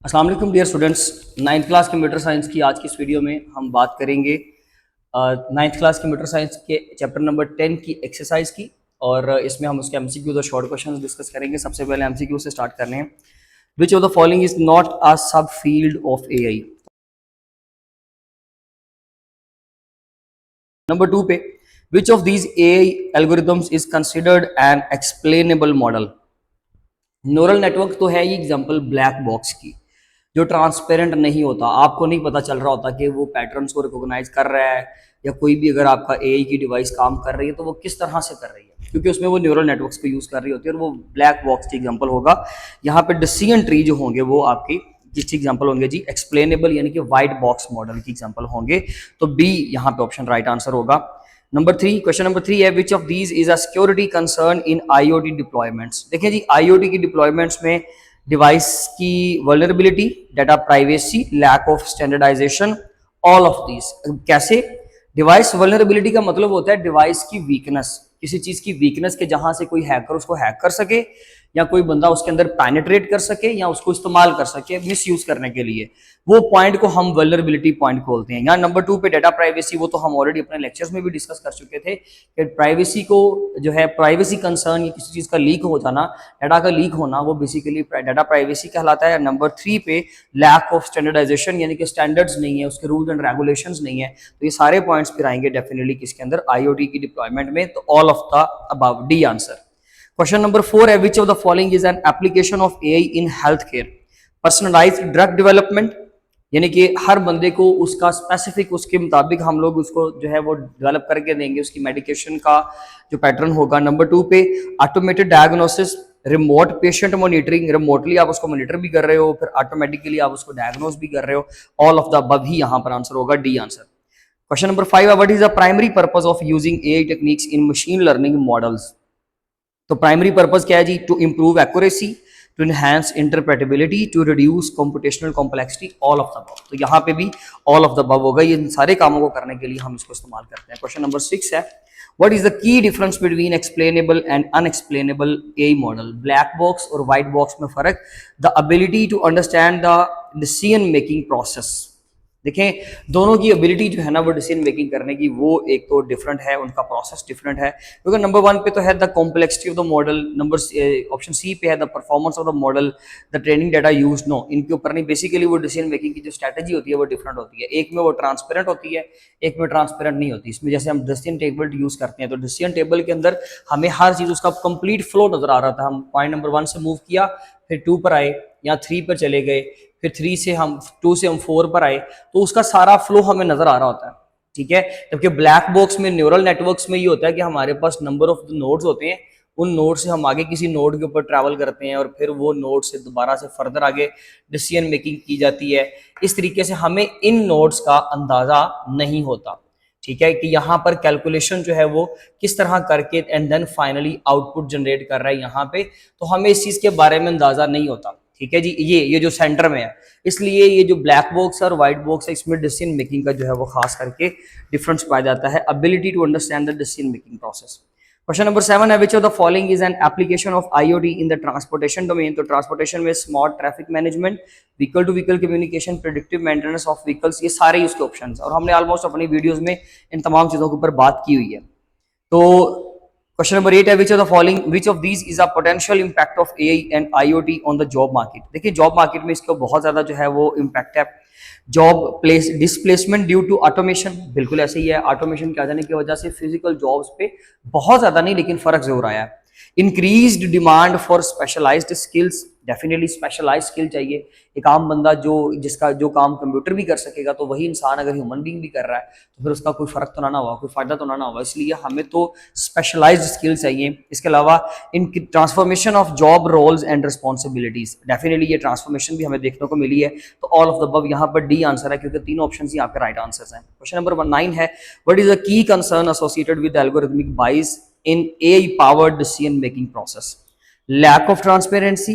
अस्सलाम वालेकुम dear students. Ninth class computer science की आज की इस वीडियो में हम बात करेंगे नाइन्थ क्लास कंप्यूटर साइंस के चैप्टर नंबर 10 की एक्सरसाइज की। और इसमें हम उसके एमसीक्यूज और शॉर्ट क्वेश्चंस डिस्कस करेंगे। सबसे पहले एमसीक्यू से स्टार्ट करने हैं। विच of the following is not a सब फील्ड ऑफ एआई। नंबर 2 पे विच of these AI algorithms is considered an explainable model. Neural network तो है ये एग्जांपल ब्लैक बॉक्स की, जो ट्रांसपेरेंट नहीं होता, आपको नहीं पता चल रहा होता कि वो पैटर्न्स को रिकॉग्नाइज कर रहा है, या कोई भी अगर आपका एआई की डिवाइस काम कर रही है तो वो किस तरह से कर रही है, क्योंकि उसमें वो न्यूरल नेटवर्क्स को यूज कर रही होती है। और वो ब्लैक बॉक्स की एग्जांपल होगा। यहाँ पे डिसीजन ट्री जो होंगे वो आपकी किसकी एग्जांपल होंगे जी, एक्सप्लेनेबल यानी कि व्हाइट बॉक्स मॉडल की एग्जांपल होंगे। तो बी यहाँ पे ऑप्शन राइट आंसर होगा। नंबर 3, क्वेश्चन नंबर 3 है which of these is a security concern in IoT deployments. देखिए जी, आईओटी की डिप्लॉयमेंट्स में डिवाइस की vulnerability, data privacy, lack of standardisation, all of these. कैसे? डिवाइस वल्नरेबिलिटी का मतलब होता है डिवाइस की वीकनेस, किसी चीज की वीकनेस के जहां से कोई हैकर उसको हैक कर सके, या कोई बंदा उसके अंदर पैनिट्रेट कर सके, या उसको इस्तेमाल कर सके मिस यूज करने के लिए, वो पॉइंट को हम वल्नरेबिलिटी पॉइंट बोलते हैं। यहाँ नंबर 2 पे डाटा प्राइवेसी, वो तो हम ऑलरेडी अपने लेक्चर्स में भी डिस्कस कर चुके थे कि प्राइवेसी को जो है, प्राइवेसी कंसर्न या किसी चीज का लीक हो जाना, डाटा का लीक होना, वो बेसिकली डाटा प्राइवेसी कहलाता है। नंबर 3 पे लैक ऑफ स्टैंडर्डाइजेशन, यानी कि स्टैंडर्ड्स नहीं है, उसके रूल्स एंड रेगुलेशंस नहीं है। तो ये सारे पॉइंट्स फिर आएंगे डेफिनेटली किसके अंदर, आईओटी की डिप्लॉयमेंट में। तो all of the above, D answer. Question number 4 है which of the following is an application of AI in health care. Personalised drug development, यानी कि हर बंदे को उसका स्पेसिफिक, उसके मुताबिक हम लोग उसको जो है वो डेवलप करके देंगे, उसकी मेडिकेशन का जो पैटर्न होगा। नंबर 2 पे automated diagnosis, remote patient monitoring, remotely आप उसको मॉनिटर भी कर रहे हो, फिर ऑटोमेटिकली आप उसको डायग्नोस भी कर रहे हो। ऑल ऑफ द अबव ही यहाँ पर आंसर होगा, डी आंसर। क्वेश्चन नंबर 5 है what is the primary purpose of using AI techniques in machine learning models. तो प्राइमरी पर्पस क्या है जी, to improve accuracy, to enhance interpretability, to reduce computational complexity, all of the above. तो यहाँ पे भी all of the above होगा। ये सारे कामों को करने के लिए हम इसको इस्तेमाल करते हैं। क्वेश्चन नंबर 6 है what is the key difference between explainable and unexplainable AI model. Black box और व्हाइट बॉक्स में फर्क, the ability to understand the decision making process. देखें, दोनों की एबिलिटी जो है ना वो डिसीजन मेकिंग करने की, वो एक तो डिफरेंट है, उनका प्रोसेस डिफरेंट है। क्योंकि नंबर 1 पे तो है the complexity of the model, number option C पे है the performance of the model, the training data use. No, इनके ऊपर नहीं। बेसिकली वो डिसीजन मेकिंग की जो स्ट्रैटेजी होती है वो डिफरेंट होती है। एक में वो ट्रांसपेरेंट होती है, एक में ट्रांसपेरेंट नहीं होती। इसमें जैसे हम डिसीजन टेबल यूज करते हैं, तो डिसीजन टेबल के अंदर हमें हर चीज उसका कंप्लीट फ्लो नजर आ रहा था। हम पॉइंट नंबर 1 से मूव किया, फिर 2 पर आए, या 3 पर चले गए, फिर 3 से हम 2 से हम 4 पर आए, तो उसका सारा फ्लो हमें नजर आ रहा होता है। ठीक है। जबकि ब्लैक बॉक्स में, न्यूरल नेटवर्क्स में ये होता है कि हमारे पास नंबर ऑफ नोड्स होते हैं, उन नोड से हम आगे किसी नोड के ऊपर ट्रैवल करते हैं, और फिर वो नोड से दोबारा से फर्दर आगे डिसीजन मेकिंग की जाती है। इस तरीके से हमें इन नोड्स का अंदाजा नहीं होता। ठीक है, कि यहाँ पर कैलकुलेशन जो है वो किस तरह करके and then finally output generate कर रहा है यहाँ पे, तो हमें इस चीज के बारे में अंदाजा नहीं होता। ठीक है जी, ये जो सेंटर में है, इसलिए ये जो ब्लैक बॉक्स और व्हाइट बॉक्स है, इसमें डिसीजन मेकिंग का जो है वो खास करके डिफरेंस पाया जाता है, ability to understand the decision making process. Question number 7 है which of the following is an application of IoT in the transportation domain. तो ट्रांसपोर्टेशन में smart traffic management, vehicle to vehicle communication, predictive maintenance of vehicles, ये सारे ही उसके option, और हमने almost अपनी videos में इन तमाम चीजों के ऊपर बात की हुई है। तो क्वेश्चन नंबर 8 है which of the following, which of these is a potential impact of AI and IoT on the job market. देखिए, जॉब मार्केट में इसका बहुत ज्यादा जो है वो इम्पैक्ट है। Job place displacement due to automation, बिल्कुल ऐसे ही है। ऑटोमेशन के आ जाने की वजह से फिजिकल जॉब्स पे बहुत ज्यादा नहीं लेकिन फर्क जरूर आया है। Increased demand for specialised skills, definitely specialised skill चाहिए। एक आम बंदा जिसका जो काम कंप्यूटर भी कर सकेगा, तो वही इंसान अगर ह्यूमन बीइंग भी कर रहा है तो फिर उसका कोई फर्क तो ना हुआ, कोई फायदा तो ना हुआ। इसलिए हमें तो स्पेशलाइज्ड स्किल चाहिए। इसके अलावा in transformation of job roles and responsibilities, definitely ये ट्रांसफॉर्मेशन भी हमें देखने को मिली है। तो ऑल ऑफ द अबव यहाँ पर डी आंसर है, क्योंकि तीनों ऑप्शन ही आपके राइट आंसर हैं। क्वेश्चन नंबर 9 है व्हाट इज द की कंसर्न एसोसिएटेड विद एल्गोरिथमिक बाइस in AI powered decision making process? Lack of transparency,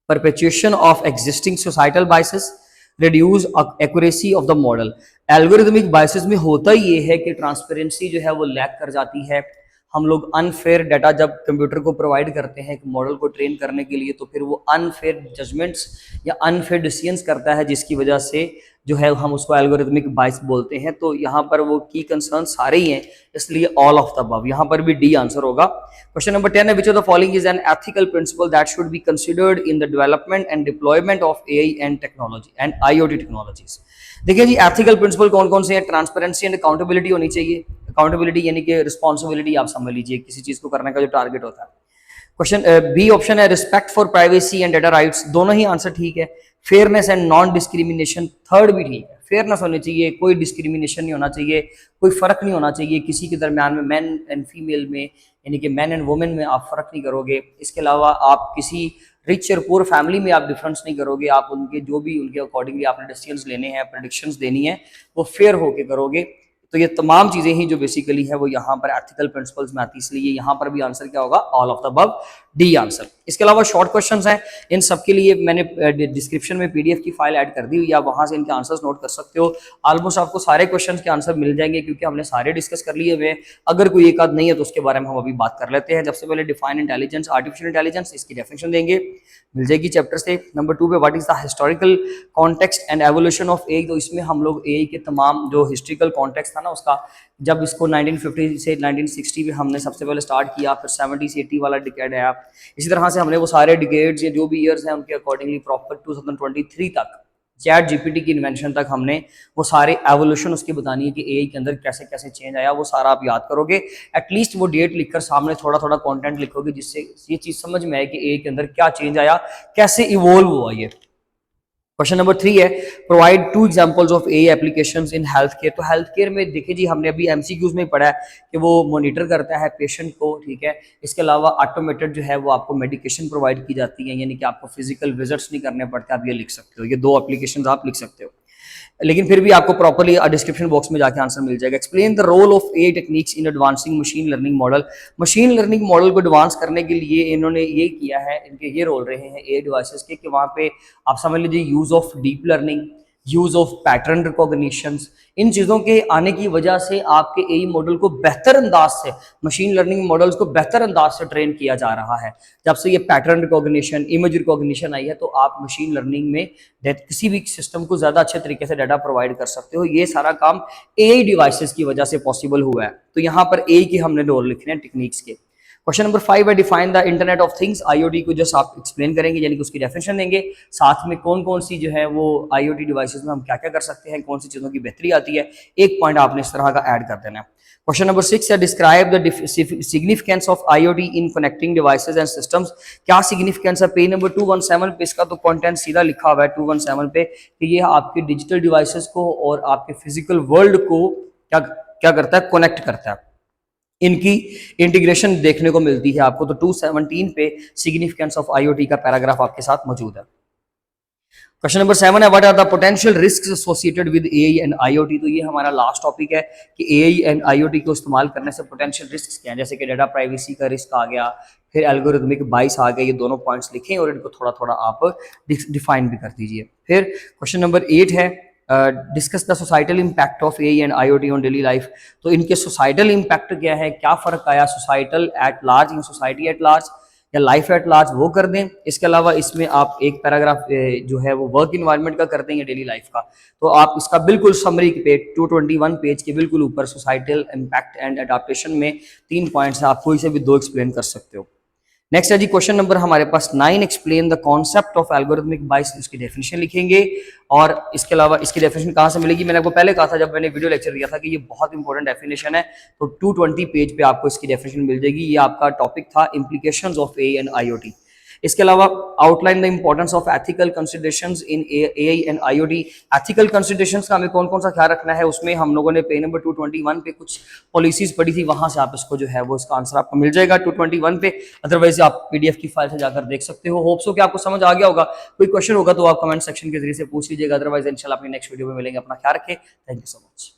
perpetuation of existing societal biases, reduce accuracy of the model। Algorithmic biases में होता ही ये है कि transparency जो है वो लैक कर जाती है, हम लोग अनफेयर डाटा जब कंप्यूटर को प्रोवाइड करते हैं एक मॉडल को ट्रेन करने के लिए, तो फिर वो अनफेयर जजमेंट्स या अनफेयर डिसीजंस करता है, जिसकी वजह से जो है हम उसको एल्गोरिथमिक बाइस बोलते हैं। तो यहाँ पर वो की कंसर्न सारे ही हैं, इसलिए ऑल ऑफ द अबव, यहाँ पर भी डी आंसर होगा। क्वेश्चन नंबर 10 है, which of the following is an ethical principal that should be considered in the development and deployment of AI and technology and IoT technologies. देखिए जी, ethical principal कौन कौन से हैं? ट्रांसपेरेंसी एंड अकाउंटेबिलिटी होनी चाहिए। Accountability यानी कि रिस्पॉन्सिबिलिटी आप समझ लीजिए, किसी चीज को करने का जो टारगेट होता है। क्वेश्चन बी ऑप्शन है, respect for privacy and data rights, दोनों ही आंसर ठीक है। Fairness and non discrimination, third भी ठीक है। फेयरनेस होनी चाहिए, कोई डिस्क्रिमिनेशन नहीं होना चाहिए, कोई फर्क नहीं होना चाहिए किसी के दरमियान में, मैन एंड फीमेल में, यानी कि मैन एंड वुमेन में आप फर्क नहीं करोगे। इसके अलावा आप किसी रिच और पुअर फैमिली में आप डिफरेंस नहीं करोगे, आप उनके जो भी उनके अकॉर्डिंगली आपने डिसीजंस लेने हैं, प्रेडिक्शंस देनी है, वो फेयर होके करोगे। तो ये तमाम चीजें ही जो बेसिकली है वो यहाँ पर एथिकल प्रिंसिपल्स में आती है, इसलिए यहाँ पर भी आंसर क्या होगा? All of the above, D answer. इसके अलावा शॉर्ट क्वेश्चंस हैं, इन सब के लिए मैंने डिस्क्रिप्शन में पीडीएफ की फाइल ऐड कर दी हुई है, आप वहां से इनके आंसर्स नोट कर सकते हो। ऑलमोस्ट आपको सारे क्वेश्चंस के आंसर मिल जाएंगे, क्योंकि हमने सारे डिस्कस कर लिए हुए। अगर कोई एक आध नहीं है तो उसके बारे में हम अभी बात कर लेते हैं। सबसे पहले डिफाइन इंटेलिजेंस, आर्टिफिशियल इंटेलिजेंस, इसकी डेफिनेशन देंगे, मिल जाएगी चैप्टर से। नंबर 2 पे what is the historical context and evolution of AI, तो इसमें हम लोग एआई के तमाम जो हिस्टोरिकल कॉन्टेक्स्ट था ना उसका, जब इसको 1950 से 1960 में हमने सबसे पहले स्टार्ट किया, फिर 70 से 80 वाला डिकेड है। इसी तरह से हमने वो सारे डिकेड्स या जो भी ईयर्स हैं उनके अकॉर्डिंगली प्रॉपर 2023 तक, चैट जीपीटी की इन्वेंशन तक, हमने वो सारे एवोल्यूशन उसकी बतानी है कि एआई के अंदर कैसे कैसे चेंज आया, वो सारा आप याद करोगे। एटलीस्ट वो डेट लिखकर सामने थोड़ा थोड़ा कंटेंट लिखोगे, जिससे ये चीज समझ में आए कि एआई के अंदर क्या चेंज आया, कैसे इवॉल्व हुआ ये। क्वेश्चन नंबर 3 है, provide 2 examples of AI applications in health care. तो हेल्थ केयर में देखिए जी, हमने अभी एमसीक्यूज में पढ़ा है कि वो मॉनिटर करता है पेशेंट को, ठीक है। इसके अलावा ऑटोमेटेड जो है वो आपको मेडिकेशन प्रोवाइड की जाती है, यानी कि आपको फिजिकल विजिट्स नहीं करने पड़ते, आप ये लिख सकते हो, ये 2 एप्लीकेशन आप लिख सकते हो। लेकिन फिर भी आपको प्रॉपर्ली डिस्क्रिप्शन बॉक्स में जाके आंसर मिल जाएगा। Explain the role of AI techniques in advancing machine learning model. Machine learning model को एडवांस करने के लिए इन्होंने ये किया है, इनके ये रोल रहे हैं एआई डिवाइसेस के, कि वहाँ पे आप समझ लीजिए use of deep learning, use of pattern recognition, इन चीज़ों के आने की वजह से आपके एआई मॉडल को बेहतर अंदाज से, मशीन लर्निंग मॉडल्स को बेहतर अंदाज से ट्रेन किया जा रहा है। जब से ये पैटर्न रिकॉग्निशन, इमेज रिकॉग्निशन आई है, तो आप मशीन लर्निंग में किसी भी सिस्टम को ज़्यादा अच्छे तरीके से डाटा प्रोवाइड कर सकते हो। ये सारा काम एआई डिवाइसेस की वजह से पॉसिबल हुआ है। तो यहाँ पर एआई के हमने रोल लिखने हैं टेक्निक्स के। क्वेश्चन नंबर 5 है, define the internet of things. IoT को जस्ट आप एक्सप्लेन करेंगे, यानी कि उसकी डेफिनेशन देंगे, साथ में कौन कौन सी जो है वो आईओटी डिवाइसेस में हम क्या क्या कर सकते हैं, कौन सी चीज़ों की बेहतरी आती है, एक पॉइंट आपने इस तरह का ऐड कर देना है। क्वेश्चन नंबर 6 है, describe the significance of IoT in connecting devices and systems. क्या सिग्निफिकेंस है? पेज नंबर 217 पे इसका तो कंटेंट सीधा लिखा हुआ है 217 पे, कि ये आपके डिजिटल डिवाइसेस को और आपके फिजिकल वर्ल्ड को क्या क्या करता है? कनेक्ट करता है। इनकी इंटीग्रेशन देखने को मिलती है आपको। तो 217 पे सिग्निफिकेंस ऑफ आईओटी का पैराग्राफ आपके साथ मौजूद है। क्वेश्चन नंबर 7 है, what are the potential risks associated with AI and IoT. तो ये हमारा लास्ट टॉपिक है कि एआई एंड आईओटी को इस्तेमाल करने से पोटेंशियल रिस्क्स क्या हैं, जैसे कि डाटा प्राइवेसी का रिस्क आ गया, फिर एल्गोरिथमिक बाइस आ गए। ये दोनों पॉइंट्स लिखें और इनको थोड़ा थोड़ा आप डिफाइन भी कर दीजिए। फिर क्वेश्चन नंबर 8 है, discuss the societal impact of AI and IoT on daily life. तो इनके सोसाइटल इम्पैक्ट क्या है, क्या फर्क आया सोसाइटल एट लार्ज या सोसाइटी एट लार्ज या लाइफ एट लार्ज, वो कर दें। इसके अलावा इसमें आप एक पैराग्राफ जो है वो वर्क इन्वायरमेंट का कर देंगे, डेली लाइफ का। तो आप इसका बिल्कुल समरी पे 221 पेज के बिल्कुल ऊपर सोसाइटल इम्पैक्ट एंड एडाप्टेशन में 3 पॉइंट्स आप कोई से भी 2 एक्सप्लेन कर सकते हो। नेक्स्ट है जी क्वेश्चन नंबर हमारे पास 9, explain the concept of algorithmic बाइस। इसकी डेफिनेशन लिखेंगे, और इसके अलावा इसकी डेफिनेशन कहाँ से मिलेगी, मैंने आपको पहले कहा था जब मैंने वीडियो लेक्चर दिया था कि ये बहुत इंपॉर्टेंट डेफिनेशन है। तो 220 पेज पे आपको इसकी डेफिनेशन मिल जाएगी। ये आपका टॉपिक था implications of AI and IoT. इसके अलावा outline the importance of ethical considerations in AI and IoT. Ethical considerations का हमें कौन कौन सा ख्याल रखना है, उसमें हम लोगों ने पेज नंबर 221 पे कुछ पॉलिसीज पढ़ी थी, वहां से आप इसको जो है वो इसका आंसर आपको मिल जाएगा 221 पे। अदरवाइज आप पीडीएफ की फाइल से जाकर देख सकते हो। होप सो कि आपको समझ आ गया होगा। कोई क्वेश्चन होगा तो आप कमेंट सेक्शन के जरिए से पूछ लीजिएगा, अदरवाइज इंशाल्लाह अपनी नेक्स्ट वीडियो में मिलेंगे। अपना ख्याल रखें। Thank you so much.